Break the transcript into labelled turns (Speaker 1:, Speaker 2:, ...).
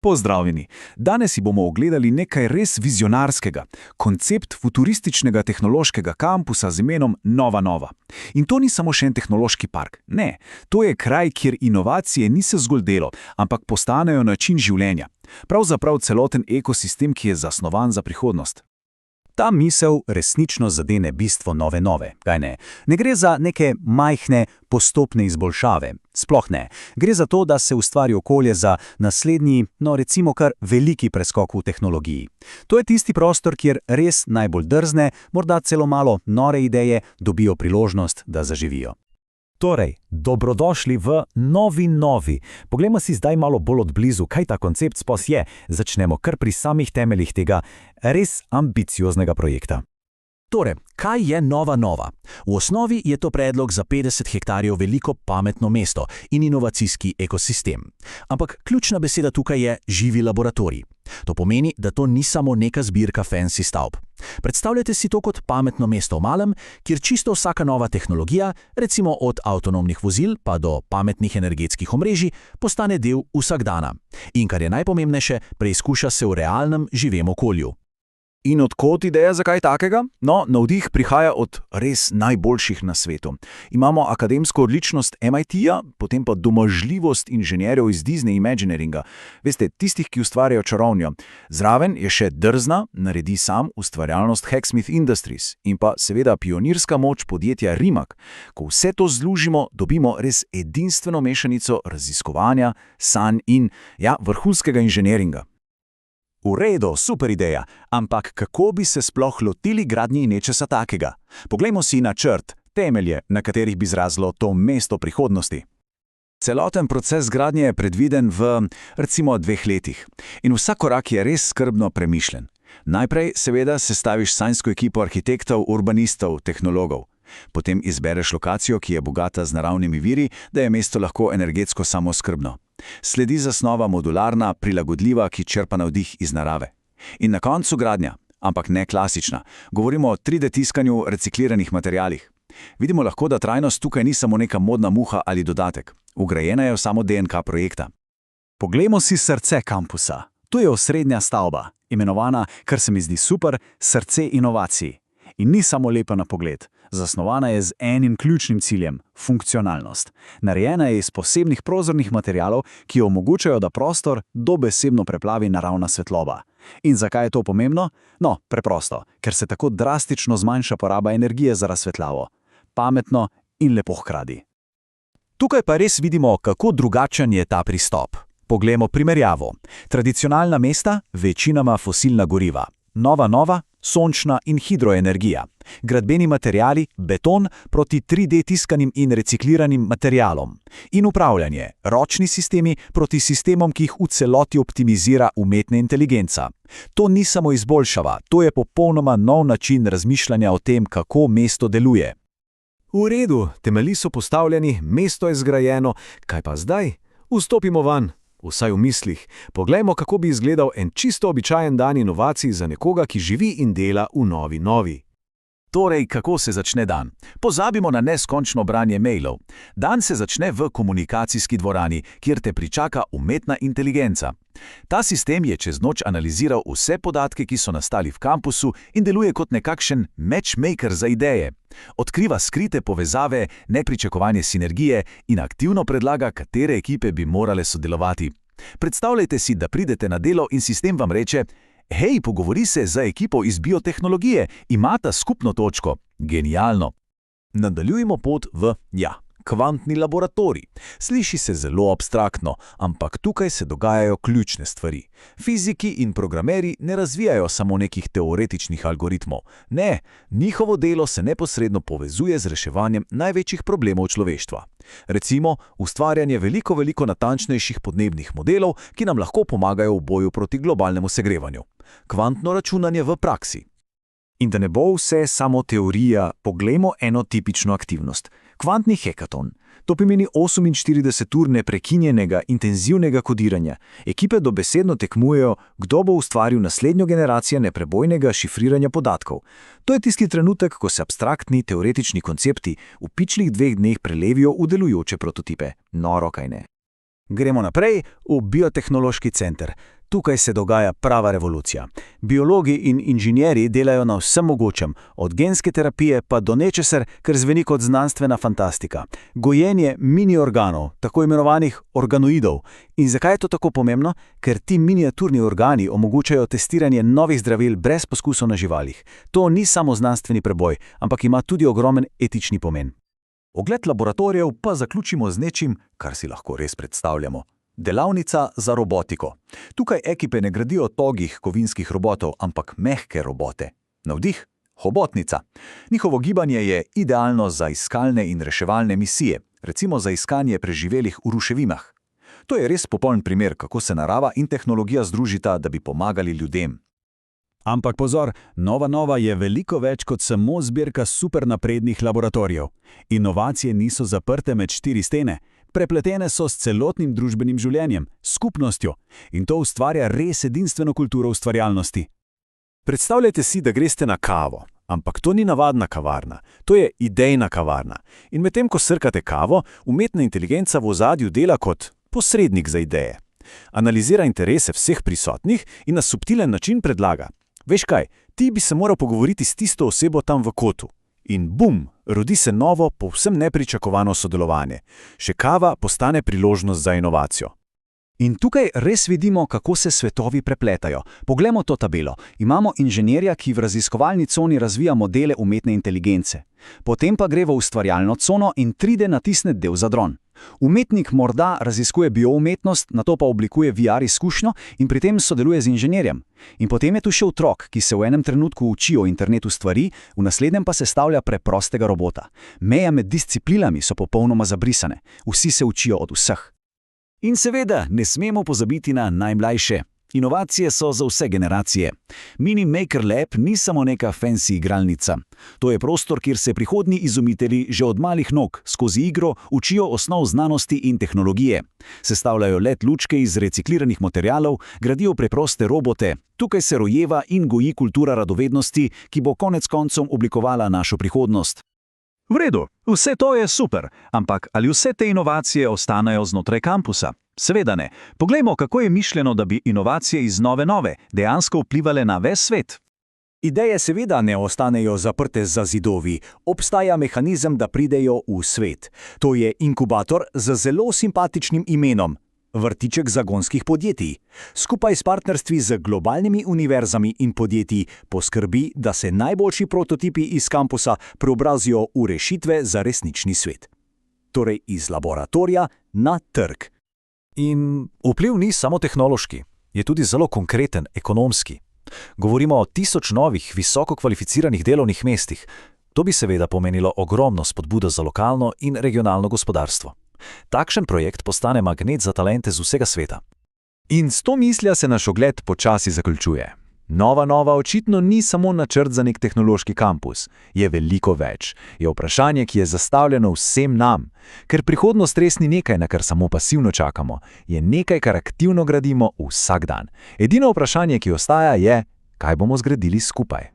Speaker 1: Pozdravljeni! Danes si bomo ogledali nekaj res vizionarskega, koncept futurističnega tehnološkega kampusa z imenom Nova Nova. In to ni samo še en tehnološki park, ne, to je kraj, kjer inovacije niso zgolj delo, ampak postanejo način življenja. Pravzaprav celoten ekosistem, ki je zasnovan za prihodnost.
Speaker 2: Ta misel resnično zadene bistvo Nove Nove, kaj ne? Ne gre za neke majhne, postopne izboljšave. Sploh ne. Gre za to, da se ustvari okolje za naslednji, recimo kar veliki preskok v tehnologiji. To je tisti prostor, kjer res najbolj drzne, morda celo malo nore ideje dobijo priložnost, da zaživijo.
Speaker 3: Torej, dobrodošli v Novi Novi. Poglejmo si zdaj malo bolj od blizu, kaj ta koncept sploh je. Začnemo kar pri samih temeljih tega res ambicioznega projekta.
Speaker 4: Torej, kaj je Nova Nova? V osnovi je to predlog za 50 hektarjev veliko pametno mesto in inovacijski ekosistem. Ampak ključna beseda tukaj je živi laboratorij. To pomeni, da to ni samo neka zbirka fancy stavb. Predstavljajte si to kot pametno mesto v malem, kjer čisto vsaka nova tehnologija, recimo od avtonomnih vozil pa do pametnih energetskih omrežij, postane del vsakdana. In kar je najpomembnejše, preizkuša se v realnem živem okolju.
Speaker 1: In od kod ideja za kaj takega? No, navdih prihaja od res najboljših na svetu. Imamo akademsko odličnost MIT-ja, potem pa domažljivost inženirjev iz Disney Imagineeringa. Veste, tistih, ki ustvarjajo čarovnjo. Zraven je še drzna, naredi sam ustvarjalnost Hacksmith Industries in pa seveda pionirska moč podjetja Rimac. Ko vse to zlužimo, dobimo res edinstveno mešanico raziskovanja, sanj in, vrhunskega inženiringa.
Speaker 2: V redu, super ideja, ampak kako bi se sploh lotili gradnje nečesa takega? Poglejmo si načrt, temelje, na katerih bi zraslo to mesto prihodnosti.
Speaker 1: Celoten proces gradnje je predviden v, recimo, 2 letih. In vsak korak je res skrbno premišljen. Najprej, seveda, sestaviš sanjsko ekipo arhitektov, urbanistov, tehnologov. Potem izbereš lokacijo, ki je bogata z naravnimi viri, da je mesto lahko energetsko samooskrbno. Sledi zasnova modularna, prilagodljiva, ki črpa navdih iz narave. In na koncu gradnja, ampak ne klasična. Govorimo o 3D tiskanju recikliranih materialih. Vidimo lahko, da trajnost tukaj ni samo neka modna muha ali dodatek. Vgrajena je v samo DNK projekta.
Speaker 2: Poglejmo si srce kampusa. To je osrednja stavba, imenovana, kar se mi zdi super, srce inovacij. In ni samo lepa na pogled. Zasnovana je z enim ključnim ciljem – funkcionalnost. Narejena je iz posebnih prozornih materialov, ki omogočajo, da prostor dobesedno preplavi naravna svetloba. In zakaj je to pomembno? No, preprosto, ker se tako drastično zmanjša poraba energije za razsvetljavo. Pametno in lepo hkrati.
Speaker 3: Tukaj pa res vidimo, kako drugačen je ta pristop. Poglejmo primerjavo. Tradicionalna mesta, večinoma fosilna goriva. Nova Nova, sončna in hidroenergija. Gradbeni materiali, beton proti 3D tiskanim in recikliranim materialom. In upravljanje, ročni sistemi proti sistemom, ki jih v celoti optimizira umetna inteligenca. To ni samo izboljšava, to je popolnoma nov način razmišljanja o tem, kako mesto deluje.
Speaker 5: V redu, temelji so postavljeni, mesto je zgrajeno, kaj pa zdaj? Vstopimo van. Vsaj v mislih. Poglejmo, kako bi izgledal en čisto običajen dan inovacij za nekoga, ki živi in dela v Novi Novi.
Speaker 4: Torej, kako se začne dan? Pozabimo na neskončno branje mailov. Dan se začne v komunikacijski dvorani, kjer te pričaka umetna inteligenca. Ta sistem je čez noč analiziral vse podatke, ki so nastali v kampusu in deluje kot nekakšen matchmaker za ideje. Odkriva skrite povezave, nepričakovane sinergije in aktivno predlaga, katere ekipe bi morale sodelovati. Predstavljajte si, da pridete na delo in sistem vam reče: hej, pogovori se za ekipo iz biotehnologije, imata skupno točko. Genialno. Nadaljujemo pot v, kvantni laboratorij. Sliši se zelo abstraktno, ampak tukaj se dogajajo ključne stvari. Fiziki in programeri ne razvijajo samo nekih teoretičnih algoritmov. Ne, njihovo delo se neposredno povezuje z reševanjem največjih problemov človeštva. Recimo, ustvarjanje veliko natančnejših podnebnih modelov, ki nam lahko pomagajo v boju proti globalnemu segrevanju. Kvantno računanje v praksi.
Speaker 2: In da ne bo vse samo teorija, poglejmo eno tipično aktivnost. Kvantni hekaton. To pomeni 48 ur neprekinjenega, intenzivnega kodiranja. Ekipe dobesedno tekmujejo, kdo bo ustvaril naslednjo generacijo neprebojnega šifriranja podatkov. To je tisti trenutek, ko se abstraktni, teoretični koncepti v pičlih 2 dneh prelevijo v delujoče prototipe. Noro, kaj ne? Gremo naprej v biotehnološki center. Tukaj se dogaja prava revolucija. Biologi in inženirji delajo na vsem mogočem, od genske terapije pa do nečesar, kar zveni kot znanstvena fantastika. Gojenje mini-organov, tako imenovanih organoidov. In zakaj je to tako pomembno? Ker ti miniaturni organi omogočajo testiranje novih zdravil brez poskusov na živalih. To ni samo znanstveni preboj, ampak ima tudi ogromen etični pomen.
Speaker 3: Ogled laboratorijev pa zaključimo z nečim, kar si lahko res predstavljamo. Delavnica za robotiko. Tukaj ekipe ne gradijo togih kovinskih robotov, ampak mehke robote. Navdih? Hobotnica. Njihovo gibanje je idealno za iskalne in reševalne misije, recimo za iskanje preživelih v ruševinah. To je res popoln primer, kako se narava in tehnologija združita, da bi pomagali ljudem.
Speaker 2: Ampak pozor, Nova je veliko več kot samo zbirka supernaprednih laboratorijev. Inovacije niso zaprte med 4 stene, prepletene so s celotnim družbenim življenjem, skupnostjo, in to ustvarja res edinstveno kulturo ustvarjalnosti.
Speaker 5: Predstavljajte si, da greste na kavo, ampak to ni navadna kavarna, to je idejna kavarna. In medtem ko srkate kavo, umetna inteligenca v ozadju dela kot posrednik za ideje. Analizira interese vseh prisotnih in na subtilen način predlaga: veš kaj, ti bi se moral pogovoriti s tisto osebo tam v kotu. In bum, rodi se novo, povsem nepričakovano sodelovanje. Še kava postane priložnost za inovacijo.
Speaker 2: In tukaj res vidimo, kako se svetovi prepletajo. Poglejmo to tabelo. Imamo inženirja, ki v raziskovalni coni razvija modele umetne inteligence. Potem pa gre v ustvarjalno cono in 3D natisne del za dron. Umetnik morda raziskuje bioumetnost, nato pa oblikuje VR izkušnjo in pri tem sodeluje z inženirjem. In potem je tu še otrok, ki se v enem trenutku uči o internetu stvari, v naslednjem pa sestavlja preprostega robota. Meje med disciplinami so popolnoma zabrisane. Vsi se učijo od vseh.
Speaker 3: In seveda ne smemo pozabiti na najmlajše. Inovacije so za vse generacije. Mini Maker Lab ni samo neka fancy igralnica. To je prostor, kjer se prihodnji izumitelji že od malih nog skozi igro učijo osnov znanosti in tehnologije. Sestavljajo LED lučke iz recikliranih materialov, gradijo preproste robote. Tukaj se rojeva in goji kultura radovednosti, ki bo konec koncem oblikovala našo prihodnost.
Speaker 2: V redu, vse to je super, ampak ali vse te inovacije ostanejo znotraj kampusa? Seveda ne. Poglejmo, kako je mišljeno, da bi inovacije iz Nove dejansko vplivale na ves svet.
Speaker 3: Ideje seveda ne ostanejo zaprte za zidovi. Obstaja mehanizem, da pridejo v svet. To je inkubator z zelo simpatičnim imenom. Vrtiček zagonskih podjetij. Skupaj s partnerstvi z globalnimi univerzami in podjetji poskrbi, da se najboljši prototipi iz kampusa preobrazijo v rešitve za resnični svet. Torej iz laboratorija na trg. In vpliv ni samo tehnološki, je tudi zelo konkreten, ekonomski. Govorimo o 1000 novih, visoko kvalificiranih delovnih mestih. To bi seveda pomenilo ogromno spodbudo za lokalno in regionalno gospodarstvo. Takšen projekt postane magnet za talente z vsega sveta.
Speaker 5: In s to mislijo se naš ogled počasi zaključuje. Nova očitno ni samo načrt za nek tehnološki kampus, je veliko več. Je vprašanje, ki je zastavljeno vsem nam. Ker prihodnost res ni nekaj, na kar samo pasivno čakamo, je nekaj, kar aktivno gradimo vsak dan. Edino vprašanje, ki ostaja, je, kaj bomo zgradili skupaj.